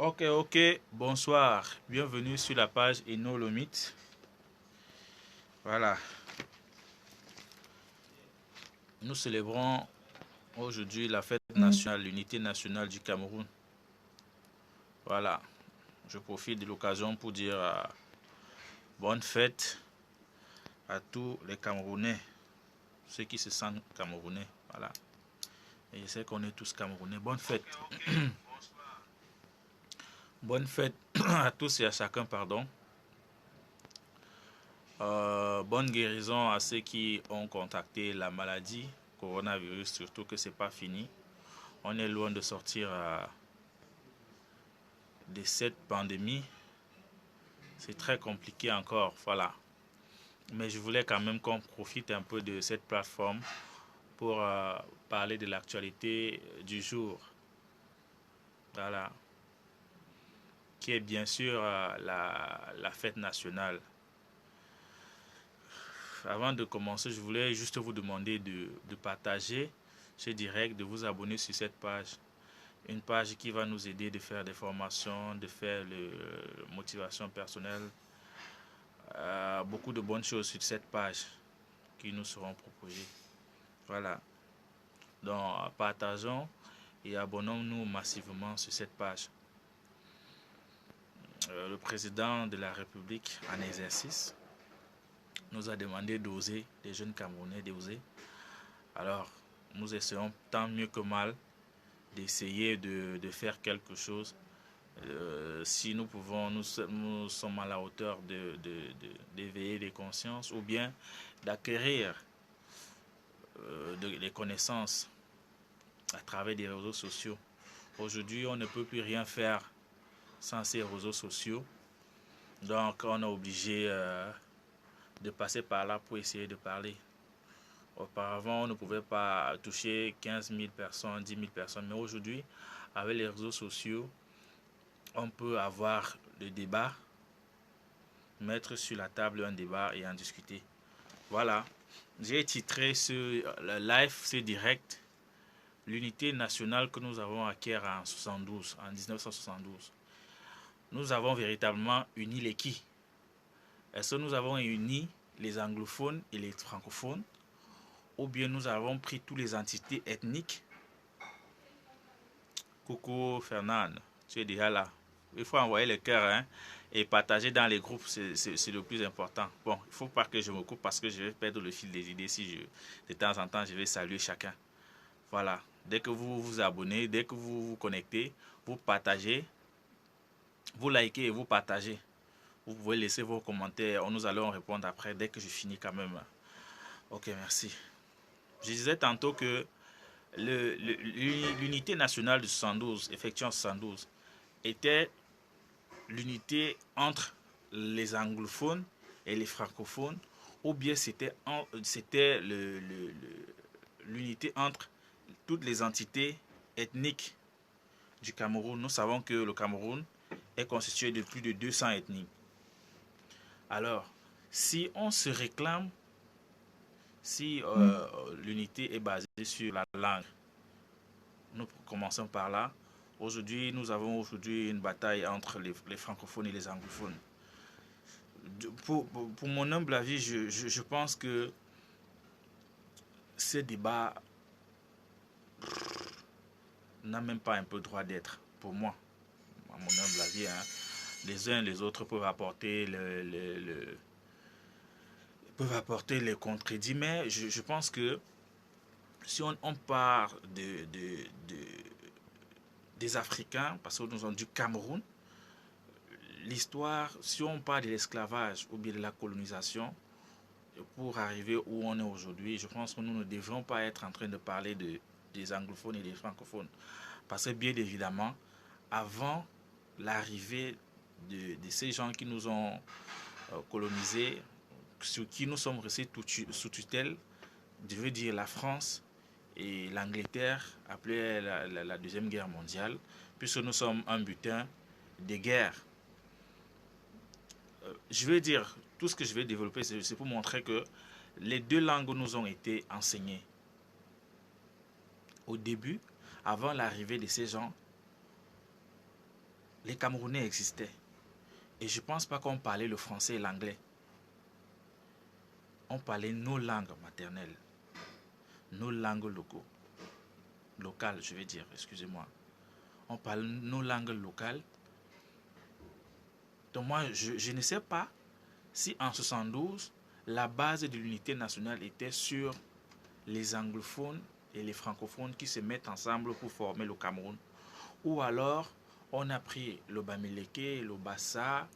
Ok, bonsoir. Bienvenue sur la page Enolomite. Voilà, nous célébrons aujourd'hui la fête nationale, l'unité nationale du Cameroun. Voilà, je profite de l'occasion pour dire bonne fête à tous les Camerounais, ceux qui se sentent Camerounais. Voilà, et je sais qu'on est tous Camerounais. Bonne fête. Bonne fête à tous et à chacun, pardon. Bonne guérison à ceux qui ont contacté la maladie, coronavirus, surtout que c'est pas fini. On est loin de sortir de cette pandémie. C'est très compliqué encore, voilà. Mais je voulais quand même qu'on profite un peu de cette plateforme pour parler de l'actualité du jour. Voilà. Qui est bien sûr la fête nationale. Avant de commencer, je voulais juste vous demander de partager ce direct, de vous abonner sur cette page. Une page qui va nous aider de faire des formations, de faire la motivation personnelle. Beaucoup de bonnes choses sur cette page qui nous seront proposées. Voilà. Donc, partageons et abonnons-nous massivement sur cette page. Le président de la République en exercice nous a demandé d'oser, les jeunes Camerounais d'oser. Alors, nous essayons tant mieux que mal d'essayer de faire quelque chose. Si nous pouvons, nous sommes à la hauteur d'éveiller des consciences ou bien d'acquérir des connaissances à travers des réseaux sociaux. Aujourd'hui, on ne peut plus rien faire sans ces réseaux sociaux. Donc, on est obligé de passer par là pour essayer de parler. Auparavant, on ne pouvait pas toucher 15 000 personnes, 10 000 personnes. Mais aujourd'hui, avec les réseaux sociaux, on peut avoir le débat, mettre sur la table un débat et en discuter. Voilà. J'ai titré ce live, ce direct, l'unité nationale que nous avons acquise en 1972. Nous avons véritablement uni les qui? Est-ce que nous avons uni les anglophones et les francophones? Ou bien nous avons pris toutes les entités ethniques? Coucou Fernand, tu es déjà là. Il faut envoyer le cœur hein, et partager dans les groupes, c'est le plus important. Bon, il ne faut pas que je me coupe parce que je vais perdre le fil des idées si de temps en temps je vais saluer chacun. Voilà, dès que vous vous abonnez, dès que vous vous connectez, vous partagez, vous likez et vous partagez. Vous pouvez laisser vos commentaires, nous allons répondre après dès que je finis quand même. Ok, merci. Je disais tantôt que l'unité nationale de 72, effectuant 72, était l'unité entre les anglophones et les francophones, ou bien c'était l'unité entre toutes les entités ethniques du Cameroun. Nous savons que le Cameroun est constitué de plus de 200 ethnies. Alors, si on se réclame, si l'unité est basée sur la langue, nous commençons par là. Aujourd'hui, nous avons une bataille entre les francophones et les anglophones. Pour mon humble avis, je pense que ce débat n'a même pas un peu droit d'être, pour moi, à mon humble avis. Hein. Les uns et les autres peuvent apporter peuvent apporter les contredits, mais je pense que si on part des Africains, parce que nous sommes du Cameroun, l'histoire, si on parle de l'esclavage ou bien de la colonisation, pour arriver où on est aujourd'hui, je pense que nous ne devrions pas être en train de parler des anglophones et des francophones. Parce que bien évidemment, avant l'arrivée de ces gens qui nous ont colonisés, sur qui nous sommes restés sous tutelle, je veux dire la France et l'Angleterre, après la Deuxième Guerre mondiale, puisque nous sommes un butin de guerre. Je veux dire, tout ce que je vais développer, c'est pour montrer que les deux langues nous ont été enseignées. Au début, avant l'arrivée de ces gens, les Camerounais existaient. Et je ne pense pas qu'on parlait le français et l'anglais. On parlait nos langues maternelles, nos langues locales, je vais dire, excusez-moi. On parle nos langues locales. Donc moi, je ne sais pas si en 72, la base de l'unité nationale était sur les anglophones et les francophones qui se mettent ensemble pour former le Cameroun. Ou alors, on a pris le Bamileke, le Bassa,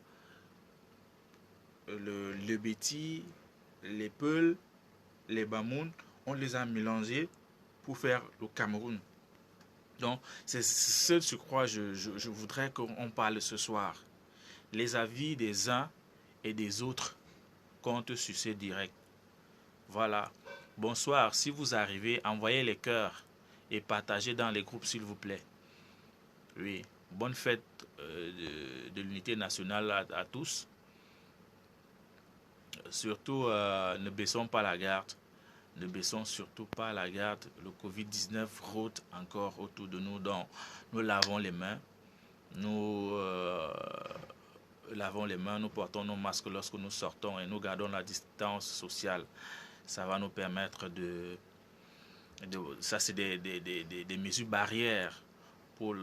le Beti, les Peuls, les Bamoun, on les a mélangés pour faire le Cameroun. Donc, c'est ce sur quoi je voudrais qu'on parle ce soir. Les avis des uns et des autres comptent sur ces directs. Voilà. Bonsoir. Si vous arrivez, envoyez les cœurs et partagez dans les groupes, s'il vous plaît. Oui. Bonne fête de l'unité nationale à tous. Surtout, ne baissons pas la garde. Ne baissons surtout pas la garde. Le Covid-19 rôde encore autour de nous. Donc, nous lavons les mains. Nous lavons les mains. Nous portons nos masques lorsque nous sortons et nous gardons la distance sociale. Ça va nous permettre ça, c'est des mesures barrières pour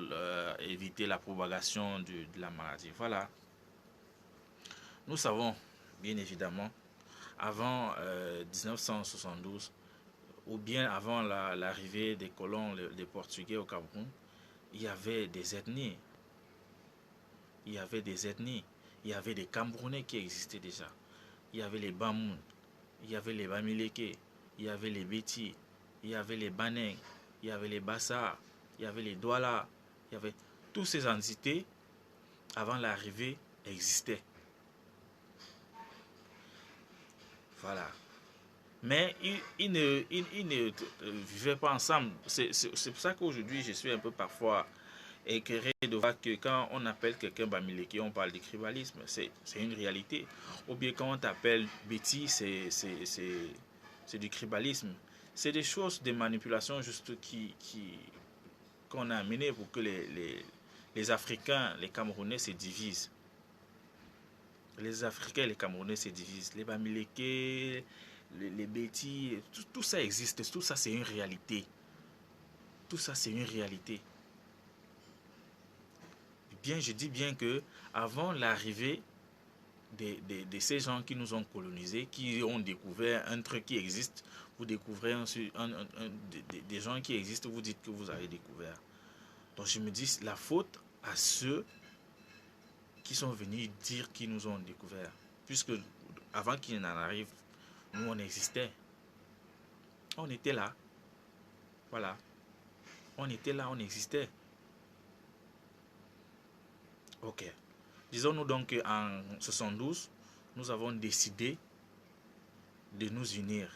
éviter la propagation de la maladie. Voilà. Nous savons, bien évidemment, avant 1972, ou bien avant l'arrivée des colons, des Portugais au Cameroun, il y avait des ethnies. Il y avait des ethnies. Il y avait des Camerounais qui existaient déjà. Il y avait les Bamoun, il y avait les Bamileke, il y avait les Beti, il y avait les Baneng, il y avait les Bassa, il y avait les Douala, il y avait toutes ces entités avant l'arrivée existaient. Voilà. Mais ils ne vivaient pas ensemble. C'est pour ça qu'aujourd'hui, je suis un peu parfois éclairé de voir que quand on appelle quelqu'un Bamileke, on parle de tribalisme. C'est une réalité. Ou bien quand on t'appelle Betty, c'est du tribalisme. C'est des choses, des manipulations juste qu'on a amenées pour que les Africains, les Camerounais se divisent. Les Africains et les Camerounais se divisent. Les Bamileke, les Betty, tout ça existe. Tout ça, c'est une réalité. Tout ça, c'est une réalité. Bien, je dis bien que avant l'arrivée de ces gens qui nous ont colonisés, qui ont découvert un truc qui existe, vous découvrez des gens qui existent, vous dites que vous avez découvert. Donc je me dis, la faute à ceux qui sont venus dire qu'ils nous ont découvert. Puisque avant qu'ils n'en arrivent, nous on existait. On était là. Voilà. On était là, on existait. Ok. Disons-nous donc qu'en 72, nous avons décidé de nous unir.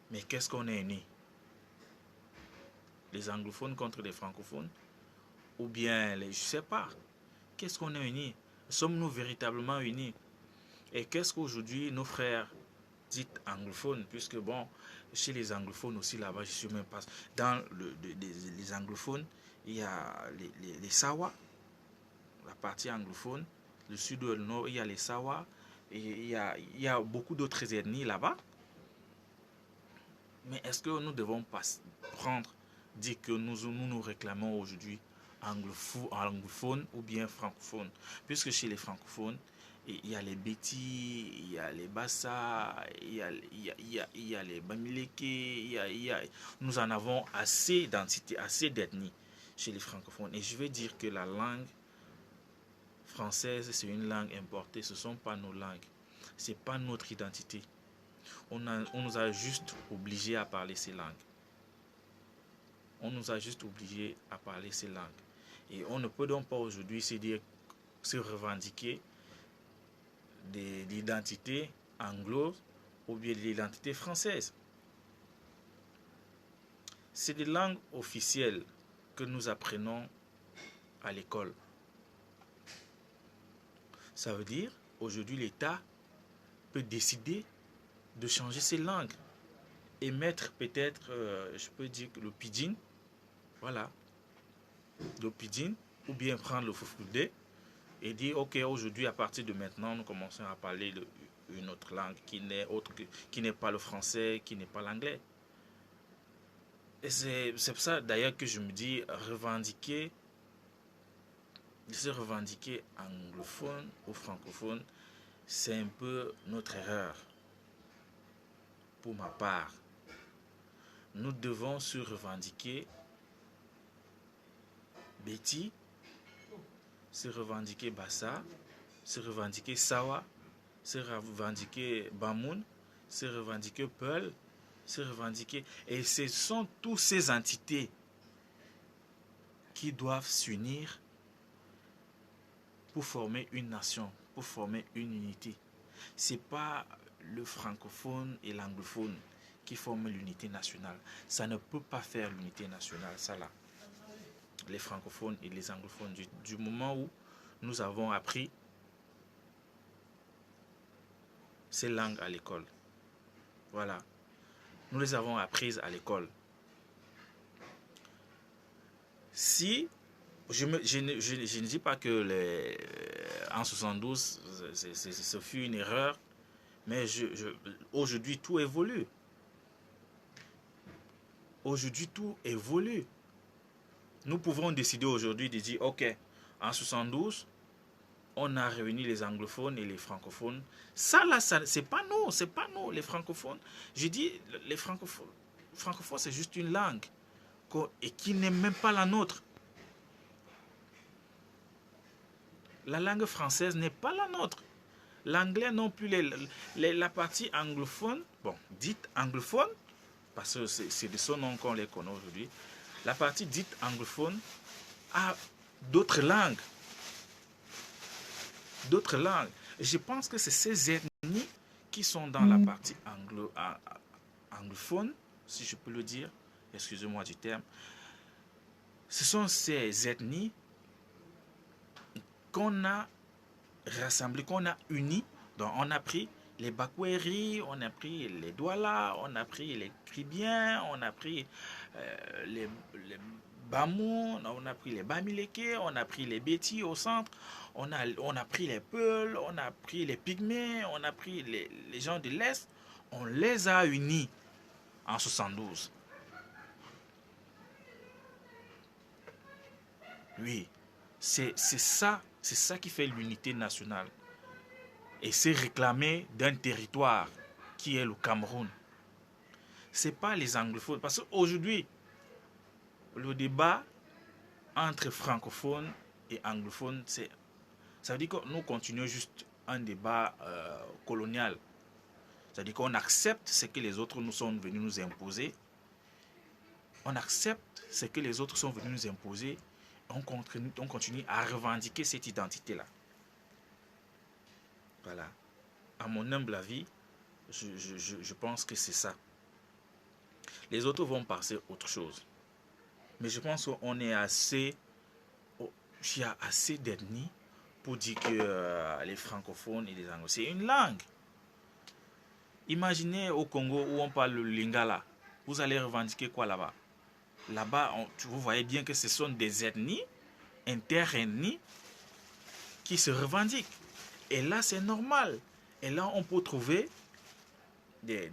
Mais qu'est-ce qu'on est unis? Les anglophones contre les francophones? Ou bien, je ne sais pas. Qu'est-ce qu'on est unis? Sommes-nous véritablement unis? Et qu'est-ce qu'aujourd'hui nos frères dits anglophones, puisque bon, chez les anglophones aussi là-bas, je suis même pas... Dans les anglophones, il y a les Sawa, la partie anglophone, le sud ou le nord, il y a les Sawa, et il y a beaucoup d'autres ethnies là-bas. Mais est-ce que nous devons pas dire que nous réclamons aujourd'hui anglophone ou bien francophone? Puisque chez les francophones, il y a les Beti, il y a les Bassa, il y a les Bamileke, nous en avons assez d'entités, assez d'ethnies chez les francophones. Et je veux dire que la langue française, c'est une langue importée, ce ne sont pas nos langues, ce n'est pas notre identité. On nous a juste obligés à parler ces langues. On nous a juste obligés à parler ces langues. Et on ne peut donc pas aujourd'hui se revendiquer de l'identité anglo ou bien de l'identité française. C'est des langues officielles que nous apprenons à l'école. Ça veut dire, aujourd'hui, l'État peut décider de changer ses langues et mettre peut-être, je peux dire, le pidgin. Voilà. Le pidgin ou bien prendre le foufoudé et dire, ok, aujourd'hui, à partir de maintenant, nous commençons à parler une autre langue qui n'est pas le français, qui n'est pas l'anglais. Et c'est pour ça d'ailleurs que je me dis, se revendiquer anglophone ou francophone, c'est un peu notre erreur. Pour ma part, nous devons se revendiquer Beti, se revendiquer Bassa, se revendiquer Sawa, se revendiquer Bamoun, se revendiquer Peul, se revendiquer. Et ce sont toutes ces entités qui doivent s'unir pour former une nation, pour former une unité. Ce n'est pas le francophone et l'anglophone qui forment l'unité nationale. Ça ne peut pas faire l'unité nationale, ça là. Les francophones et les anglophones, du moment où nous avons appris ces langues à l'école. Voilà. Nous les avons apprises à l'école. Si, je ne dis pas que en 72, ce fut une erreur, mais aujourd'hui, tout évolue. Aujourd'hui, tout évolue. Nous pouvons décider aujourd'hui de dire, ok, en 72, on a réuni les anglophones et les francophones. Ça, là, c'est pas nous, les francophones. Je dis, les francophones, c'est juste une langue et qui n'est même pas la nôtre. La langue française n'est pas la nôtre. L'anglais non plus, la partie anglophone, bon, dite anglophone, parce que c'est de son nom qu'on les connaît aujourd'hui, la partie dite anglophone a d'autres langues. D'autres langues. Et je pense que c'est ces ethnies qui sont dans la partie anglophone, si je peux le dire, excusez-moi du terme. Ce sont ces ethnies qu'on a rassemblées, qu'on a unies. Donc on a pris les Bakweri, on a pris les Douala, on a pris les Kribiens, on a pris les Bamoun, on a pris les Bamileke, on a pris les Beti au centre, on a pris les Peuls, on a pris les Pygmées, on a pris les gens de l'Est, on les a unis en 72. Oui, c'est ça qui fait l'unité nationale. Et c'est réclamer d'un territoire qui est le Cameroun. Ce n'est pas les anglophones. Parce qu'aujourd'hui, le débat entre francophones et anglophones, ça veut dire que nous continuons juste un débat colonial. Ça veut dire qu'on accepte ce que les autres nous sont venus nous imposer. On accepte ce que les autres sont venus nous imposer. On continue à revendiquer cette identité-là. Voilà. À mon humble avis, je pense que c'est ça. Les autres vont passer autre chose. Mais je pense qu'on est assez... Il y a assez d'ethnies pour dire que les francophones et les anglophones, c'est une langue. Imaginez au Congo où on parle le lingala. Vous allez revendiquer quoi là-bas? Là-bas, vous voyez bien que ce sont des ethnies, interethnies, qui se revendiquent. Et là, c'est normal. Et là, on peut trouver des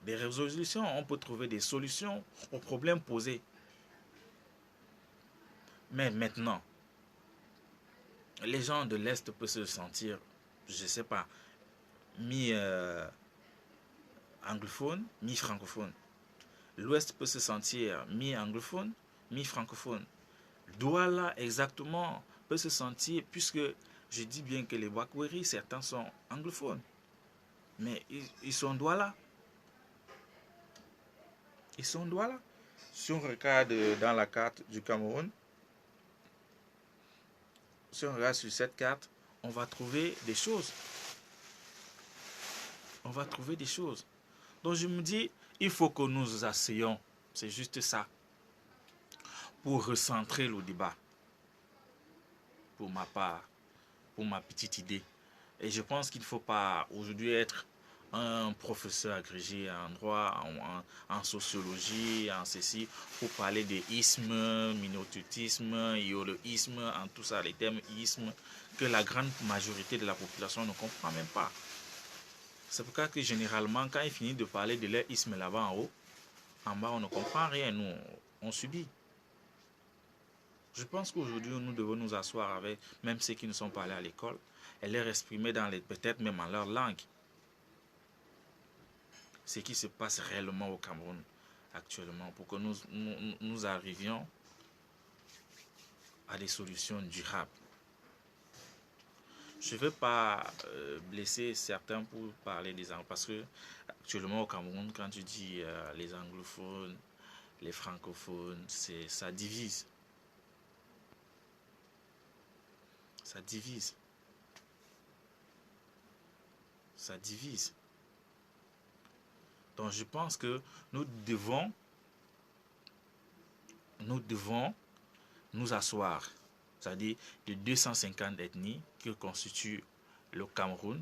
résolutions, on peut trouver des solutions aux problèmes posés. Mais maintenant, les gens de l'Est peuvent se sentir, je ne sais pas, mi-anglophone, mi-francophone. L'Ouest peut se sentir mi-anglophone, mi-francophone. Douala, exactement, peut se sentir, puisque je dis bien que les Bakweri, certains sont anglophones. Mais ils sont Douala. Ils sont Douala. Si on regarde dans la carte du Cameroun, si on regarde sur cette carte, on va trouver des choses. On va trouver des choses. Donc je me dis, il faut que nous nous asseyions. C'est juste ça. Pour recentrer le débat. Pour ma part. Pour ma petite idée. Et je pense qu'il ne faut pas aujourd'hui être un professeur agrégé en droit, en sociologie, en ceci, pour parler de isme, minotutisme, ioloïsme, en tout ça, les termes isme, que la grande majorité de la population ne comprend même pas. C'est pour ça que généralement, quand ils finissent de parler de leur isme là-bas en haut, en bas, on ne comprend rien, nous, on subit. Je pense qu'aujourd'hui, nous devons nous asseoir avec même ceux qui ne sont pas allés à l'école et leur exprimer peut-être même en leur langue ce qui se passe réellement au Cameroun actuellement pour que nous arrivions à des solutions durables. Je ne veux pas blesser certains pour parler des anglophones parce que actuellement au Cameroun, quand tu dis les anglophones, les francophones, ça divise. Ça divise. Ça divise. Donc je pense que nous devons nous asseoir, c'est-à-dire les 250 ethnies qui constituent le Cameroun,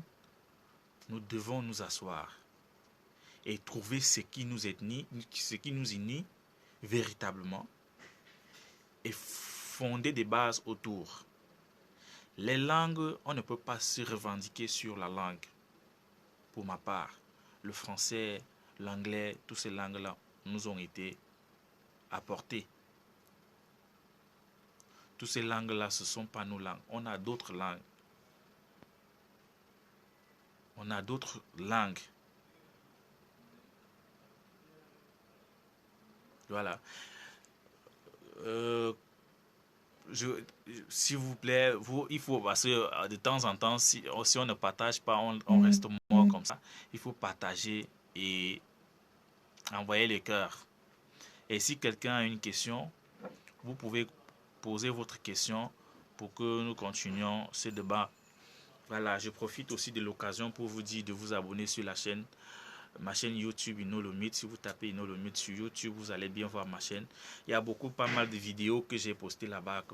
nous devons nous asseoir et trouver ce qui nous unit véritablement et fonder des bases autour. Les langues, on ne peut pas se revendiquer sur la langue. Pour ma part, le français, l'anglais, toutes ces langues-là nous ont été apportées. Toutes ces langues-là, ce ne sont pas nos langues. On a d'autres langues. On a d'autres langues. Voilà. S'il vous plaît, il faut, parce que de temps en temps, si on ne partage pas, on reste mort comme ça. Il faut partager et envoyer les cœurs. Et si quelqu'un a une question, vous pouvez poser votre question pour que nous continuions ce débat. Voilà, je profite aussi de l'occasion pour vous dire de vous abonner sur ma chaîne YouTube Inolomite. Si vous tapez Inolomite sur YouTube, vous allez bien voir ma chaîne. Il y a pas mal de vidéos que j'ai postées là-bas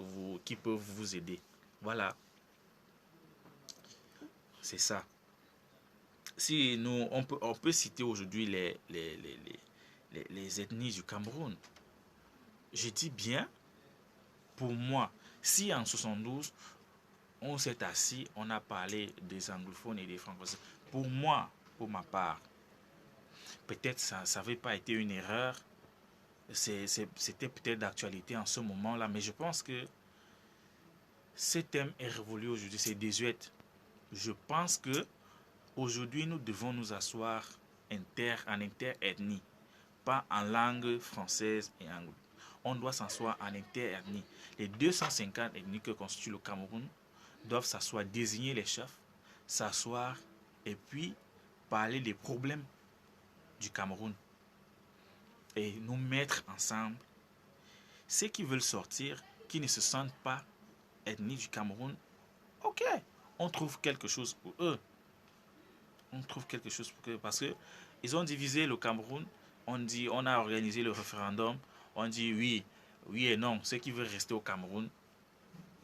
qui peuvent vous aider. Voilà, c'est ça. Si nous, on peut citer aujourd'hui les ethnies du Cameroun. Je dis bien, pour moi, si en 72, on s'est assis, on a parlé des anglophones et des francophones. Pour moi, pour ma part, peut-être ça n'avait pas été une erreur. C'était peut-être d'actualité en ce moment-là, mais je pense que ce thème est révolu aujourd'hui, c'est désuet. Je pense que aujourd'hui, nous devons nous asseoir en interethnie, pas en langue française et anglo. On doit s'asseoir en interethnie. Les 250 ethnies que constitue le Cameroun doivent s'asseoir, désigner les chefs, s'asseoir et puis parler des problèmes du Cameroun et nous mettre ensemble. Ceux qui veulent sortir, qui ne se sentent pas ethnies du Cameroun, ok, on trouve quelque chose pour eux. On trouve quelque chose pour eux parce que ils ont divisé le Cameroun. On a organisé le référendum. On dit oui, oui et non. Ceux qui veulent rester au Cameroun,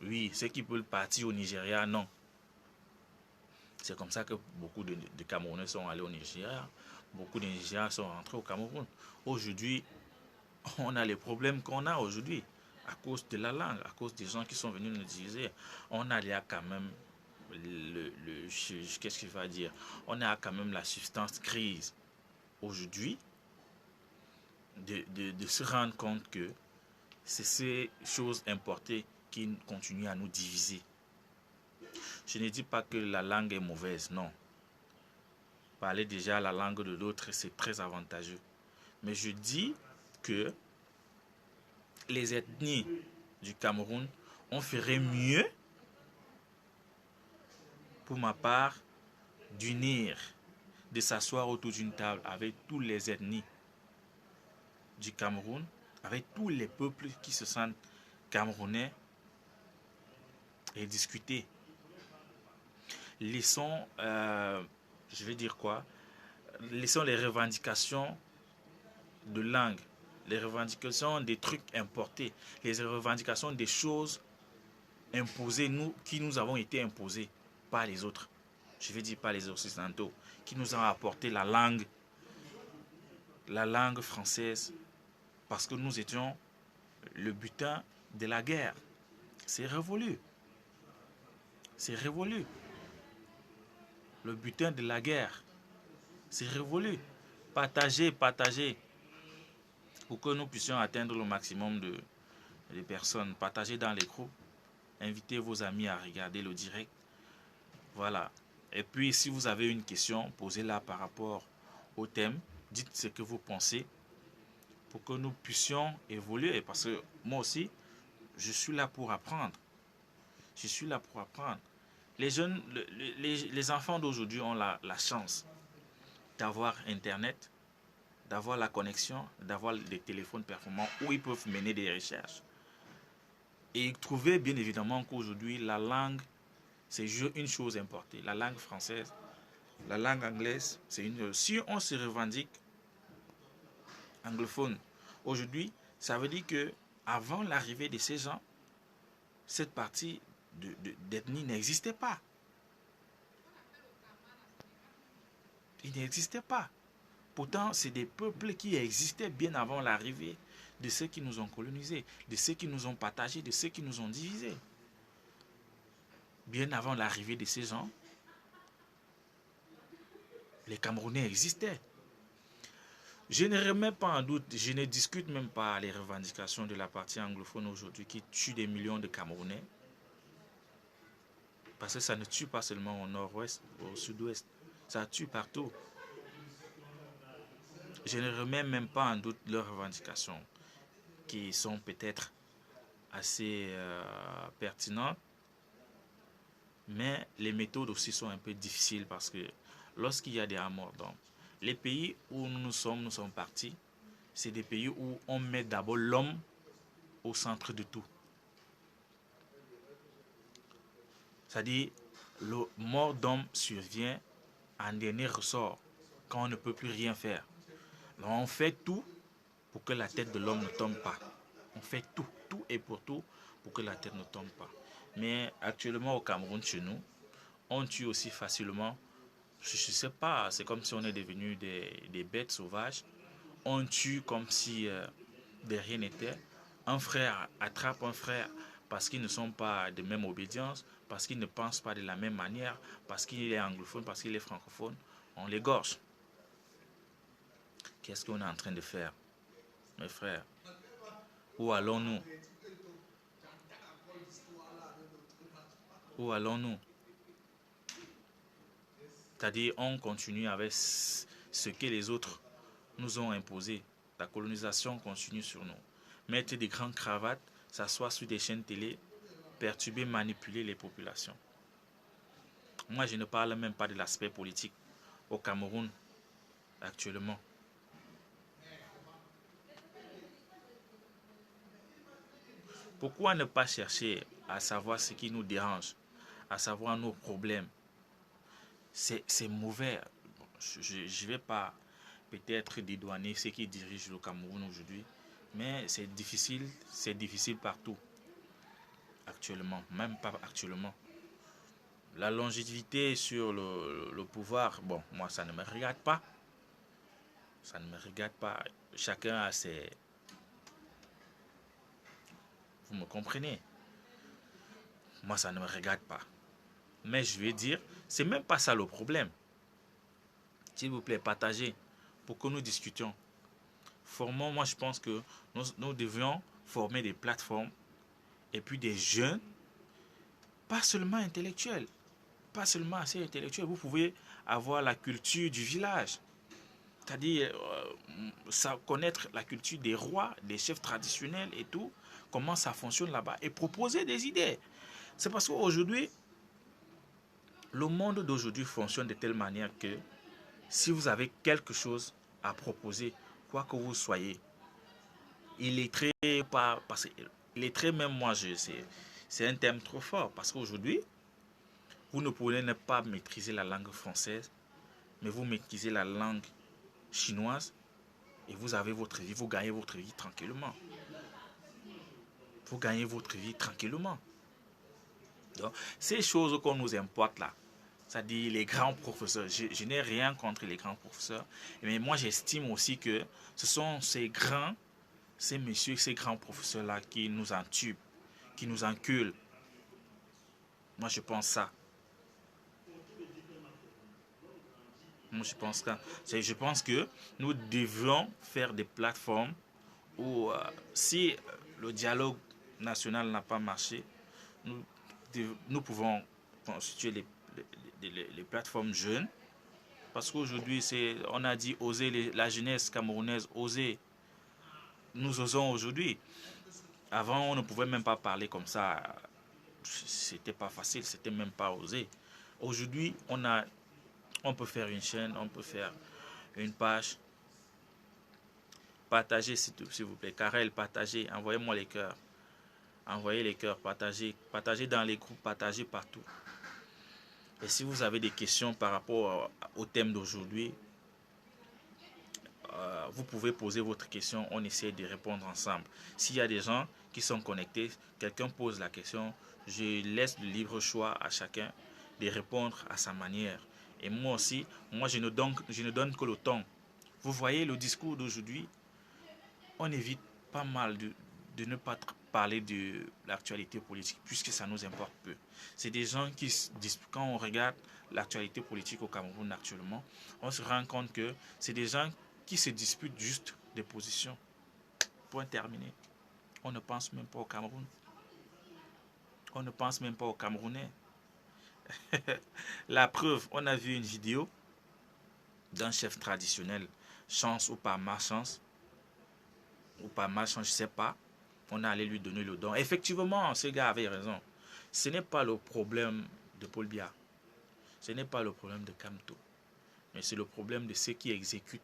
oui. Ceux qui veulent partir au Nigeria, non. C'est comme ça que beaucoup de Camerounais sont allés au Nigeria. Beaucoup de Nigériens sont rentrés au Cameroun. Aujourd'hui, on a les problèmes qu'on a aujourd'hui à cause de la langue, à cause des gens qui sont venus nous diviser. On a là quand même qu'est-ce qu'il va dire? On a quand même la substance grise aujourd'hui de se rendre compte que c'est ces choses importées qui continuent à nous diviser. Je ne dis pas que la langue est mauvaise, non. Parler déjà la langue de l'autre, c'est très avantageux. Mais je dis que les ethnies du Cameroun, on ferait mieux, pour ma part, d'unir, de s'asseoir autour d'une table avec tous les ethnies du Cameroun, avec tous les peuples qui se sentent camerounais et discuter. Laissons, je vais dire quoi, laissons les revendications de langue, les revendications des trucs importés, les revendications des choses imposées, qui nous avons été imposées par les autres. je vais dire pas les Occidentaux, qui nous ont apporté la langue française, parce que nous étions le butin de la guerre. C'est révolu. C'est révolu. Le butin de la guerre. C'est révolu. Partagez, partagez, pour que nous puissions atteindre le maximum de personnes. Partagez dans les groupes. Invitez vos amis à regarder le direct. Voilà. Et puis, si vous avez une question, posez-la par rapport au thème. Dites ce que vous pensez pour que nous puissions évoluer. Parce que moi aussi, je suis là pour apprendre. Je suis là pour apprendre. Les jeunes, les enfants d'aujourd'hui ont la chance d'avoir Internet, d'avoir la connexion, d'avoir des téléphones performants où ils peuvent mener des recherches. Et trouver bien évidemment qu'aujourd'hui, la langue, c'est une chose importante. La langue française, la langue anglaise, c'est une chose. Si on se revendique anglophone aujourd'hui, ça veut dire que avant l'arrivée de ces gens, cette partie d'ethnie n'existait pas. Il n'existait pas. Pourtant, c'est des peuples qui existaient bien avant l'arrivée de ceux qui nous ont colonisés, de ceux qui nous ont partagés, de ceux qui nous ont divisés. Bien avant l'arrivée de ces gens, les Camerounais existaient. Je ne remets pas en doute, je ne discute même pas les revendications de la partie anglophone aujourd'hui qui tue des millions de Camerounais. Parce que ça ne tue pas seulement au nord-ouest, au sud-ouest. Ça tue partout. Je ne remets même pas en doute leurs revendications, qui sont peut-être assez pertinentes. Mais les méthodes aussi sont un peu difficiles parce que lorsqu'il y a des morts d'hommes, les pays où nous sommes partis, c'est des pays où on met d'abord l'homme au centre de tout. C'est-à-dire, le mort d'homme survient en dernier ressort, quand on ne peut plus rien faire. Donc on fait tout pour que la tête de l'homme ne tombe pas. On fait tout et pour que la tête ne tombe pas. Mais actuellement au Cameroun, chez nous, on tue aussi facilement. Je ne sais pas, c'est comme si on est devenu des bêtes sauvages. On tue comme si de rien n'était. Un frère attrape un frère parce qu'ils ne sont pas de même obédience, parce qu'ils ne pensent pas de la même manière, parce qu'il est anglophone, parce qu'il est francophone. On l'égorge. Qu'est-ce qu'on est en train de faire, mes frères? Où allons-nous? Où allons-nous? C'est-à-dire, on continue avec ce que les autres nous ont imposé. La colonisation continue sur nous. Mettre des grandes cravates, s'asseoir sur des chaînes télé, perturber, manipuler les populations. Moi, je ne parle même pas de l'aspect politique au Cameroun actuellement. Pourquoi ne pas chercher à savoir ce qui nous dérange, à savoir nos problèmes? C'est mauvais. Je ne vais pas peut-être dédouaner ceux qui dirigent le Cameroun aujourd'hui, mais c'est difficile partout actuellement, même pas actuellement. La longévité sur le pouvoir, bon, moi ça ne me regarde pas. Ça ne me regarde pas. Chacun a ses... Vous me comprenez? Moi ça ne me regarde pas. Mais je vais dire, c'est même pas ça le problème. S'il vous plaît, partagez pour que nous discutions. Formons, moi je pense que nous devions former des plateformes et puis des jeunes, pas seulement intellectuels, pas seulement assez intellectuels. Vous pouvez avoir la culture du village, c'est-à-dire connaître la culture des rois, des chefs traditionnels et tout, comment ça fonctionne là-bas et proposer des idées. C'est parce qu'aujourd'hui, le monde d'aujourd'hui fonctionne de telle manière que si vous avez quelque chose à proposer, quoi que vous soyez, il est très pas parce qu'il est très même moi c'est un thème trop fort parce qu'aujourd'hui vous ne pouvez ne pas maîtriser la langue française, mais vous maîtrisez la langue chinoise et vous avez votre vie, vous gagnez votre vie tranquillement. Vous gagnez votre vie tranquillement. Donc, ces choses qu'on nous importe là, c'est-à-dire les grands professeurs. Je n'ai rien contre les grands professeurs, mais moi j'estime aussi que ce sont ces messieurs, ces grands professeurs-là qui nous entubent, qui nous enculent. Moi je pense ça. Moi je pense que nous devons faire des plateformes où si le dialogue national n'a pas marché, nous, nous pouvons constituer les plateformes jeunes. Parce qu'aujourd'hui, on a dit oser la jeunesse camerounaise, oser. Nous osons aujourd'hui. Avant, on ne pouvait même pas parler comme ça. C'était pas facile, c'était même pas osé. Aujourd'hui, on peut faire une chaîne, on peut faire une page. Partagez s'il vous plaît. Karel, partagez. Envoyez-moi les cœurs. Envoyez les cœurs, partagez. Partagez dans les groupes, partagez partout. Et si vous avez des questions par rapport au thème d'aujourd'hui, vous pouvez poser votre question, on essaie de répondre ensemble. S'il y a des gens qui sont connectés, quelqu'un pose la question, je laisse le libre choix à chacun de répondre à sa manière. Et moi aussi, je ne donne que le ton. Vous voyez le discours d'aujourd'hui, on évite pas mal de ne pas parler de l'actualité politique puisque ça nous importe peu. C'est des gens qui, quand on regarde l'actualité politique au Cameroun actuellement, on se rend compte que c'est des gens qui se disputent juste des positions. Point terminé. On ne pense même pas au Cameroun. On ne pense même pas aux Camerounais. La preuve, on a vu une vidéo d'un chef traditionnel, chance ou pas malchance, je ne sais pas, on est allé lui donner le don. Effectivement, ce gars avait raison. Ce n'est pas le problème de Paul Biya. Ce n'est pas le problème de Kamto. Mais c'est le problème de ceux qui exécutent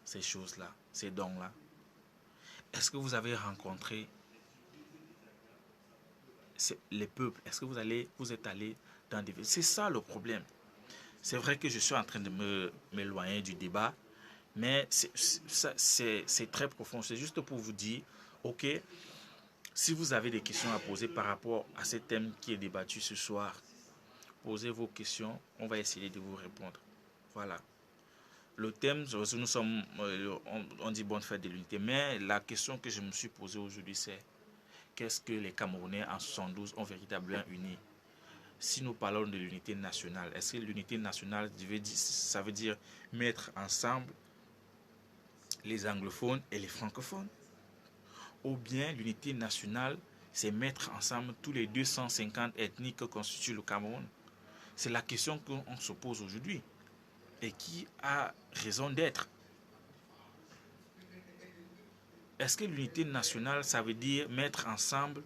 ces choses-là, ces dons-là. Est-ce que vous avez rencontré les peuples? Est-ce que vous êtes allé dans des villes? C'est ça le problème. C'est vrai que je suis en train de m'éloigner du débat, mais c'est très profond. C'est juste pour vous dire, ok, si vous avez des questions à poser par rapport à ce thème qui est débattu ce soir, posez vos questions, on va essayer de vous répondre. Voilà. Le thème, nous sommes, on dit bonne fête de l'unité, mais la question que je me suis posée aujourd'hui, c'est qu'est-ce que les Camerounais en 72 ont véritablement uni? Si nous parlons de l'unité nationale, est-ce que l'unité nationale, ça veut dire mettre ensemble les anglophones et les francophones? Ou bien l'unité nationale, c'est mettre ensemble tous les 250 ethnies que constitue le Cameroun? C'est la question qu'on se pose aujourd'hui et qui a raison d'être. Est-ce que l'unité nationale, ça veut dire mettre ensemble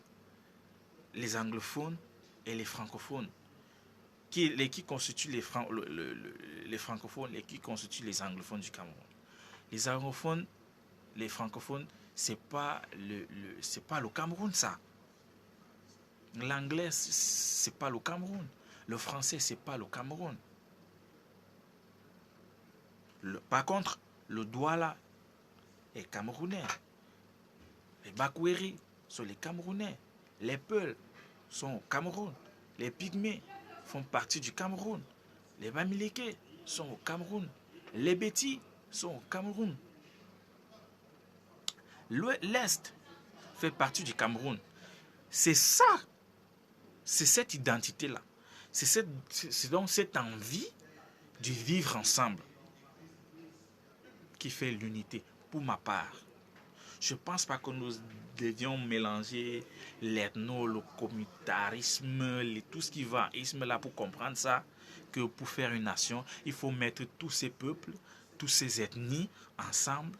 les anglophones et les francophones qui constituent les francophones et qui constituent les anglophones du Cameroun? Les anglophones, les francophones, c'est pas le Cameroun, ça. L'anglais, c'est pas le Cameroun. Le français, c'est pas le Cameroun. Par contre, le Douala est camerounais. Les Bakweri sont les Camerounais. Les Peuls sont au Cameroun. Les Pygmées font partie du Cameroun. Les Bamileke sont au Cameroun. Les Bétis sont au Cameroun. L'Est fait partie du Cameroun. C'est ça. C'est cette identité-là. C'est donc cette envie de vivre ensemble qui fait l'unité, pour ma part. Je ne pense pas que nous devions mélanger l'ethno, le communautarisme, tout ce qui va là pour comprendre ça, que pour faire une nation, il faut mettre tous ces peuples, toutes ces ethnies ensemble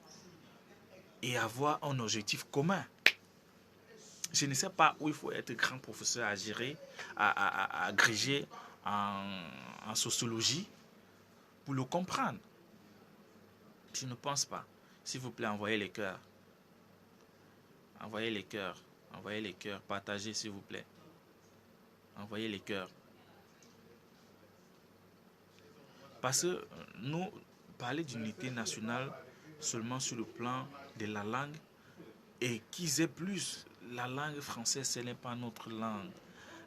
et avoir un objectif commun. Je ne sais pas où il faut être grand professeur à gérer, à agréger en sociologie pour le comprendre. Je ne pense pas. S'il vous plaît, envoyez les cœurs. Envoyez les cœurs. Envoyez les cœurs. Partagez, s'il vous plaît. Envoyez les cœurs. Parce que nous, parler d'unité nationale seulement sur le plan de la langue, et qu'ils aient plus, la langue française, ce n'est pas notre langue.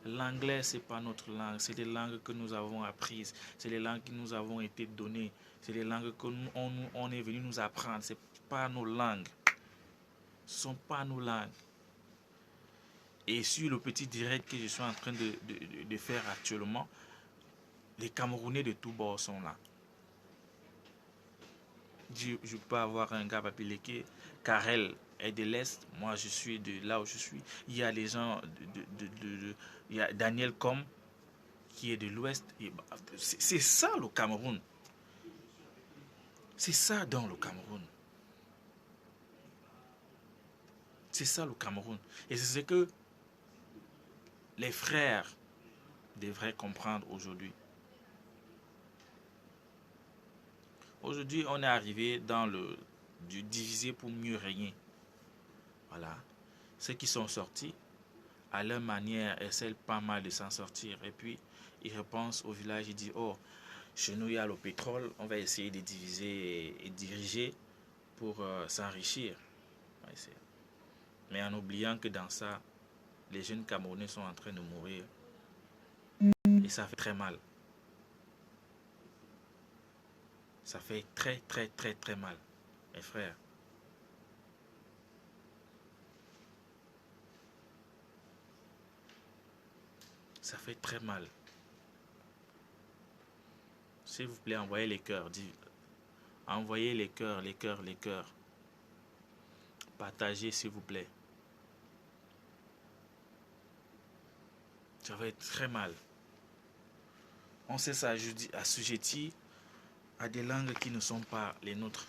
L'anglais, c'est pas notre langue. C'est des langues que nous avons apprises. C'est les langues qui nous avons été données. C'est les langues que on est venu nous apprendre. C'est pas nos langues. Ce sont pas nos langues. Et sur le petit direct que je suis en train de faire actuellement, les Camerounais de tous bords sont là. Je peux avoir un gars papileke, Karel est de l'Est, moi je suis de là où je suis. Il y a les gens il y a Daniel Com qui est de l'Ouest. C'est ça le Cameroun. C'est ça dans le Cameroun. C'est ça le Cameroun. Et c'est ce que les frères devraient comprendre aujourd'hui. Aujourd'hui, on est arrivé dans du diviser pour mieux régner. Voilà. Ceux qui sont sortis, à leur manière, essaient pas mal de s'en sortir. Et puis, ils repensent au village, ils disent, oh, chez nous, il y a le pétrole, on va essayer de diviser et diriger pour s'enrichir. Mais en oubliant que dans ça, les jeunes Camerounais sont en train de mourir. Et ça fait très mal. Ça fait très, très, très, très mal, mes frères. Ça fait très mal. S'il vous plaît, envoyez les cœurs. Envoyez les cœurs, les cœurs, les cœurs. Partagez, s'il vous plaît. Ça va être très mal. On sait ça assujetti à des langues qui ne sont pas les nôtres.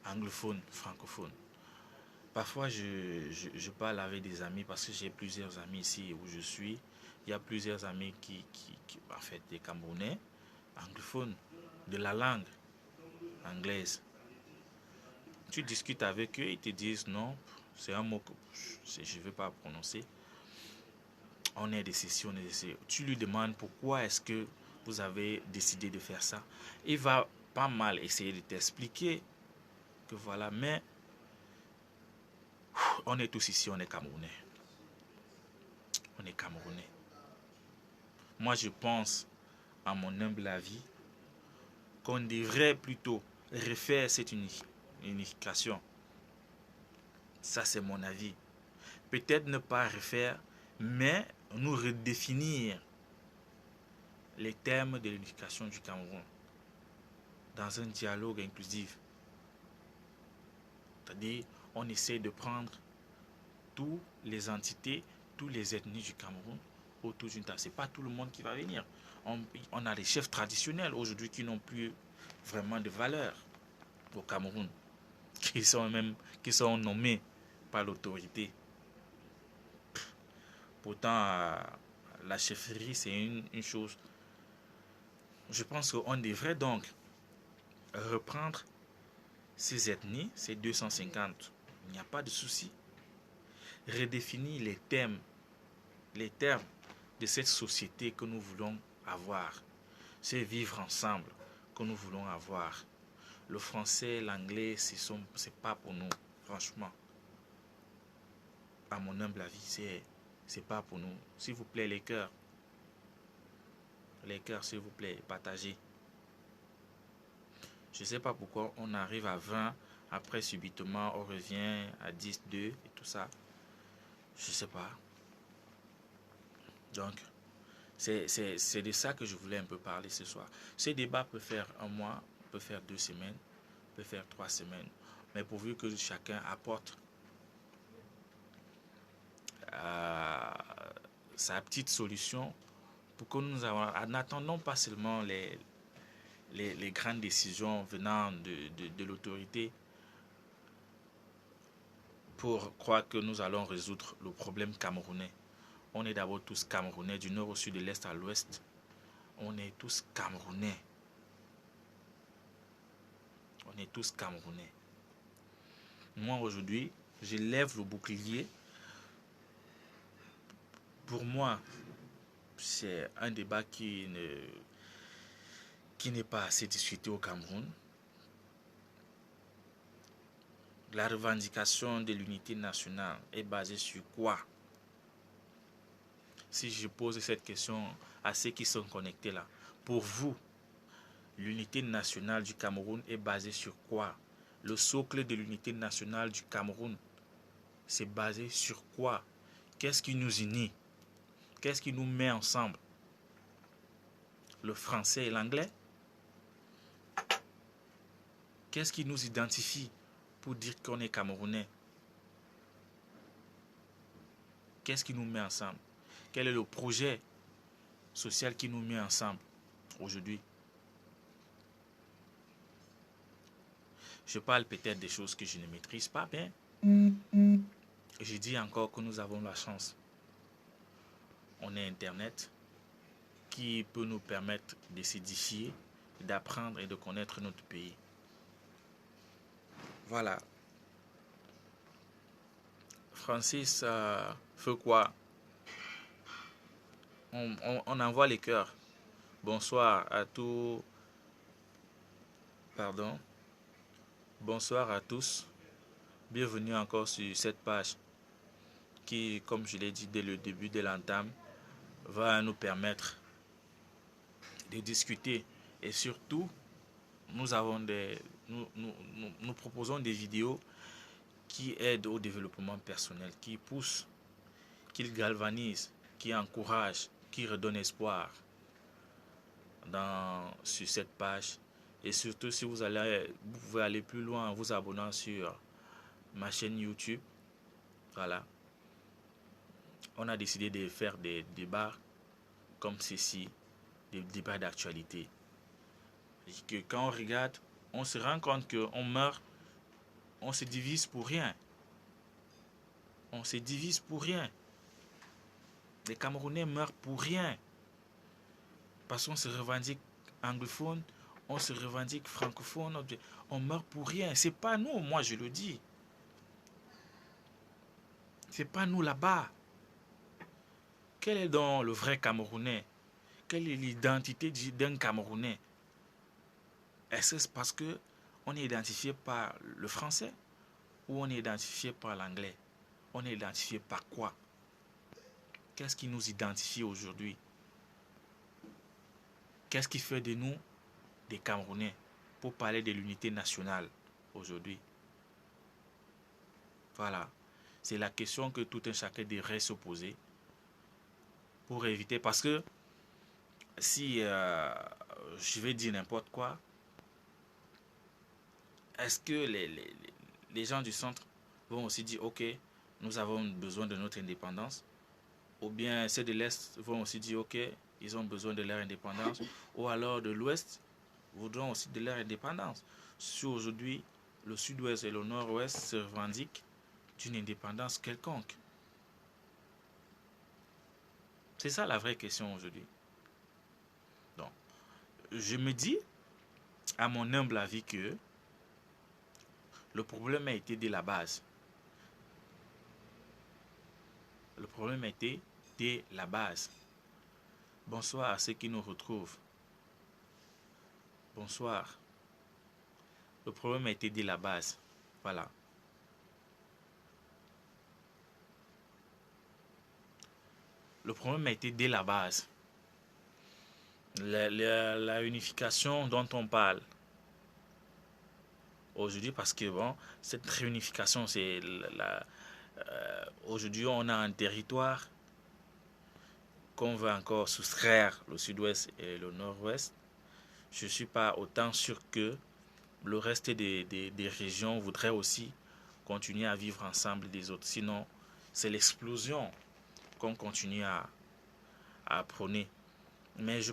Anglophones, francophones. Parfois, je parle avec des amis parce que j'ai plusieurs amis ici où je suis. Il y a plusieurs amis qui en fait, des Camerounais, anglophones, de la langue anglaise. Tu discutes avec eux, ils te disent non, c'est un mot que je ne veux pas prononcer. On est des ceci, on est des ceci. Tu lui demandes pourquoi est-ce que vous avez décidé de faire ça. Il va pas mal essayer de t'expliquer que voilà, mais on est tous ici, on est Camerounais. On est Camerounais. Moi, je pense, à mon humble avis, qu'on devrait plutôt refaire cette unification. Ça, c'est mon avis. Peut-être ne pas refaire, mais nous redéfinir les termes de l'unification du Cameroun dans un dialogue inclusif. C'est-à-dire, on essaie de prendre toutes les entités, toutes les ethnies du Cameroun autour d'une table. Ce n'est pas tout le monde qui va venir. On a les chefs traditionnels aujourd'hui qui n'ont plus vraiment de valeur au Cameroun, qui sont nommés par l'autorité. Pourtant, la chefferie, c'est une chose. Je pense qu'on devrait donc reprendre ces ethnies, ces 250. Il n'y a pas de souci. Redéfinir les termes de cette société que nous voulons avoir. C'est vivre ensemble que nous voulons avoir. Le français, l'anglais, c'est pas pour nous, franchement. À mon humble avis, c'est pas pour nous. S'il vous plaît, les cœurs, s'il vous plaît, partagez. Je ne sais pas pourquoi on arrive à 20, après subitement on revient à 10, 2 et tout ça. Je ne sais pas. Donc, c'est de ça que je voulais un peu parler ce soir. Ce débat peut faire un mois, peut faire 2 semaines, peut faire 3 semaines. Mais pourvu que chacun apporte sa petite solution pour que nous n'attendons pas seulement les grandes décisions venant de l'autorité pour croire que nous allons résoudre le problème camerounais. On est d'abord tous Camerounais, du nord au sud, de l'est à l'ouest. On est tous Camerounais. On est tous Camerounais. Moi, aujourd'hui, je lève le bouclier. Pour moi, c'est un débat qui n'est pas assez discuté au Cameroun. La revendication de l'unité nationale est basée sur quoi? si je pose cette question à ceux qui sont connectés là, pour vous, l'unité nationale du Cameroun est basée sur quoi? Le socle de l'unité nationale du Cameroun, c'est basé sur quoi? Qu'est-ce qui nous unit? Qu'est-ce qui nous met ensemble? Le français et l'anglais? Qu'est-ce qui nous identifie pour dire qu'on est Camerounais? Qu'est-ce qui nous met ensemble? Quel est le projet social qui nous met ensemble aujourd'hui? Je parle peut-être des choses que je ne maîtrise pas bien. Je dis encore que nous avons la chance. On a Internet qui peut nous permettre de s'édifier, d'apprendre et de connaître notre pays. Voilà. Francis fait quoi? On envoie les cœurs. Bonsoir à tous. Pardon. Bonsoir à tous. Bienvenue encore sur cette page qui, comme je l'ai dit dès le début de l'entame, va nous permettre de discuter. Et surtout, nous proposons des vidéos qui aident au développement personnel, qui poussent, qui galvanisent, qui encouragent, qui redonnent espoir sur cette page. Et surtout, si vous pouvez aller plus loin en vous abonnant sur ma chaîne YouTube. Voilà. On a décidé de faire des débats comme ceci, des débats d'actualité. Que quand on regarde, on se rend compte qu'on meurt, on se divise pour rien. On se divise pour rien. Les Camerounais meurent pour rien. Parce qu'on se revendique anglophone, on se revendique francophone, on meurt pour rien. C'est pas nous, moi je le dis. C'est pas nous là-bas. Quel est donc le vrai Camerounais? Quelle est l'identité d'un Camerounais? Est-ce que c'est parce que on est identifié par le français ou on est identifié par l'anglais? On est identifié par quoi? Qu'est-ce qui nous identifie aujourd'hui? Qu'est-ce qui fait de nous des Camerounais? Pour parler de l'unité nationale aujourd'hui. Voilà. C'est la question que tout un chacun devrait se poser pour éviter. Parce que si je vais dire n'importe quoi, est-ce que les gens du centre vont aussi dire ok, nous avons besoin de notre indépendance? Ou bien ceux de l'Est vont aussi dire ok, ils ont besoin de leur indépendance? Ou alors de l'Ouest voudront aussi de leur indépendance? Si aujourd'hui le Sud-Ouest et le Nord-Ouest se revendiquent d'une indépendance quelconque. C'est ça la vraie question aujourd'hui. Donc, je me dis, à mon humble avis, que le problème a été dès la base. Le problème a été dès la base. Bonsoir à ceux qui nous retrouvent. Bonsoir. Le problème a été dès la base. Voilà. Le problème a été dès la base. La unification dont on parle aujourd'hui, parce que bon, cette réunification, c'est aujourd'hui on a un territoire qu'on veut encore soustraire, le Sud-Ouest et le Nord-Ouest. Je ne suis pas autant sûr que le reste des régions voudraient aussi continuer à vivre ensemble des autres. Sinon, c'est l'explosion qu'on continue à prôner. Mais je